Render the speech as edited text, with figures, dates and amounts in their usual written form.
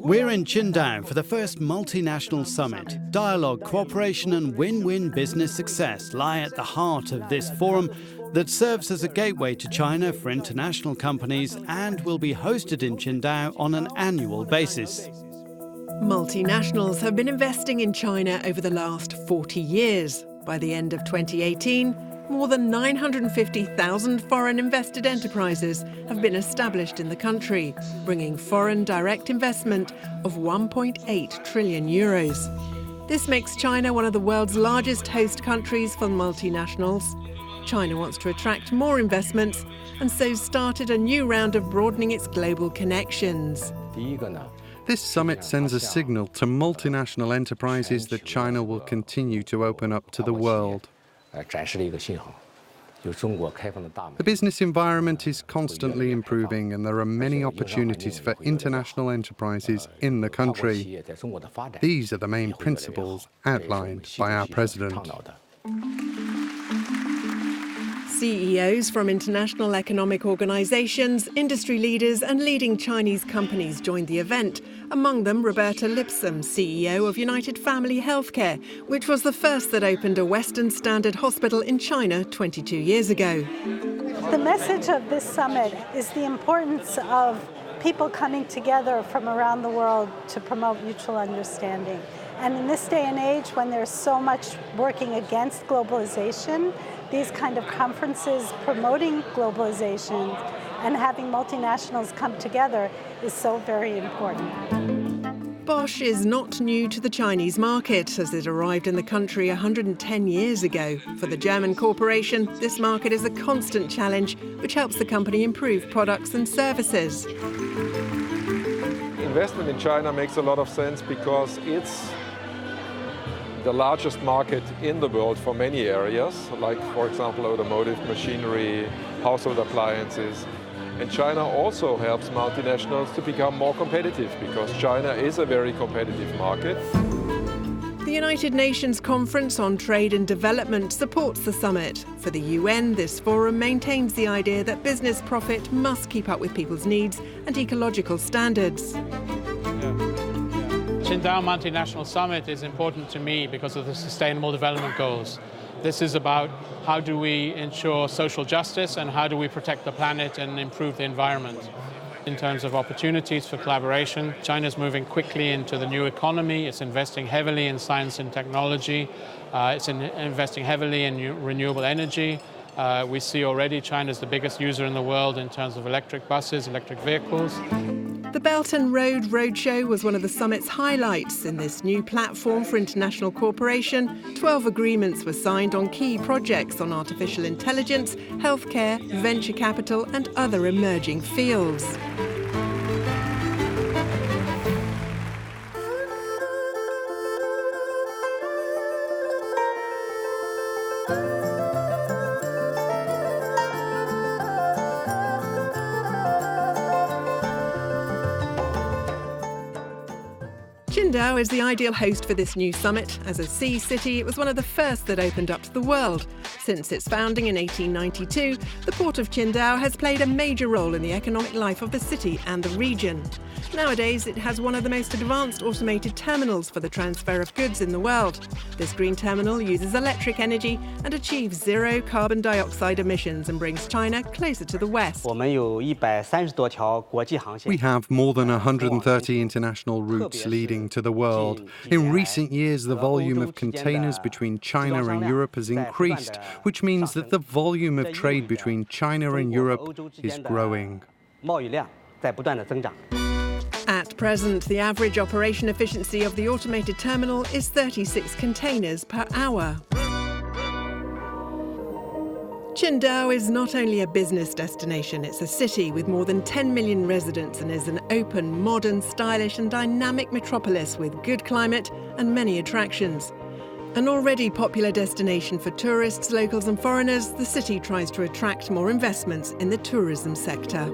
We're in Qingdao for the first multinational summit. Dialogue, cooperation and win-win business success lie at the heart of this forum that serves as a gateway to China for international companies and will be hosted in Qingdao on an annual basis. Multinationals have been investing in China over the last 40 years. By the end of 2018, more than 950,000 foreign invested enterprises have been established in the country, bringing foreign direct investment of 1.8 trillion euros. This makes China one of the world's largest host countries for multinationals. China wants to attract more investments and so started a new round of broadening its global connections. This summit sends a signal to multinational enterprises that China will continue to open up to the world. The business environment is constantly improving and there are many opportunities for international enterprises in the country. These are the main principles outlined by our president. CEOs from international economic organizations, industry leaders and leading Chinese companies joined the event. Among them, Roberta Lipsum, CEO of United Family Healthcare, which was the first that opened a Western standard hospital in China 22 years ago. The message of this summit is the importance of people coming together from around the world to promote mutual understanding. And in this day and age, when there's so much working against globalization, these kind of conferences promoting globalization and having multinationals come together is so very important. Bosch is not new to the Chinese market, as it arrived in the country 110 years ago. For the German corporation, this market is a constant challenge, which helps the company improve products and services. Investment in China makes a lot of sense because it's the largest market in the world for many areas, like, for example, automotive, machinery, household appliances. And China also helps multinationals to become more competitive because China is a very competitive market. The United Nations Conference on Trade and Development supports the summit. For the UN, this forum maintains the idea that business profit must keep up with people's needs and ecological standards. Qingdao Multinational Summit is important to me because of the Sustainable Development Goals. This is about how do we ensure social justice and how do we protect the planet and improve the environment. In terms of opportunities for collaboration, China is moving quickly into the new economy. It's investing heavily in science and technology. It's investing heavily in renewable energy. We see already China is the biggest user in the world in terms of electric buses, electric vehicles. The Belt and Road Roadshow was one of the summit's highlights. In this new platform for international cooperation, 12 agreements were signed on key projects on artificial intelligence, healthcare, venture capital and other emerging fields. Qingdao is the ideal host for this new summit. As a sea city, it was one of the first that opened up to the world. Since its founding in 1892, the port of Qingdao has played a major role in the economic life of the city and the region. Nowadays, it has one of the most advanced automated terminals for the transfer of goods in the world. This green terminal uses electric energy and achieves zero carbon dioxide emissions and brings China closer to the West. We have more than 130 international routes leading to the world. In recent years, the volume of containers between China and Europe has increased, which means that the volume of trade between China and Europe is growing. At present, the average operation efficiency of the automated terminal is 36 containers per hour. Qingdao is not only a business destination, it's a city with more than 10 million residents and is an open, modern, stylish and dynamic metropolis with good climate and many attractions. An already popular destination for tourists, locals and foreigners, the city tries to attract more investments in the tourism sector.